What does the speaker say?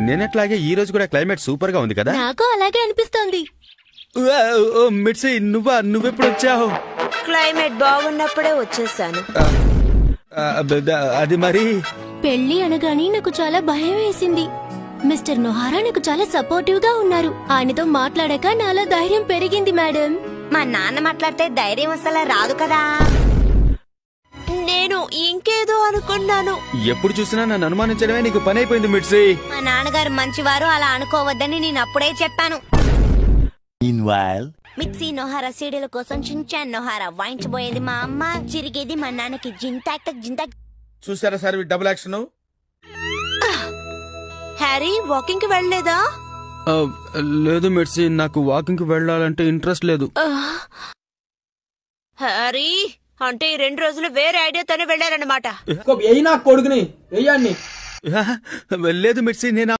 నేనట్లాగే ఈ రోజు కూడా క్లైమేట్ సూపర్ గా ఉంది కదా. నాకు అలాగే అనిపిస్తోంది. మిర్చి నువ్వెప్పుడు వచ్చావు? క్లైమేట్ బాగున్నప్పుడే వచ్చేసాను. అది మరి పెళ్లి అనగానే నాకు చాలా భయం వేసింది. మిస్టర్ నొహారా నాకు చాలా సపోర్టివ్ గా ఉన్నారు. ఆయనతో మాట్లాడాక నాలో ధైర్యం పెరిగింది మేడం. మా నాన్న మాట్లాడితే ధైర్యం అసలు రాదు కదా. నేను ఇంకేదో అనుకున్నాను. ఎప్పుడు చూసినా నన్ను అనుమానించడమే నీకు పని అయిపోయింది మిర్చి. మా నాన్నగారు మంచివారు, అలా అనుకోవద్దని నేను అప్పుడే చెప్పాను. మిక్సీ నొహారా సీడీల కోసం చించాన్ నొహారా వాయించబోయేది మా అమ్మ, చిరిగేది మా నాన్నకి జింతాక్ జింతాక్. చూసారా sir double action? Harry walking కి వెళ్ళలేదా? లేదు మిర్చి, నాకు వాకింగ్ కి వెళ్ళాలంటే ఇంట్రెస్ట్ లేదు. హ్యారీ అంటే ఈ 2 రోజులు వేరే ఐడియాతోనే వెళ్ళారన్నమాట. లేదు మిర్చి, నేను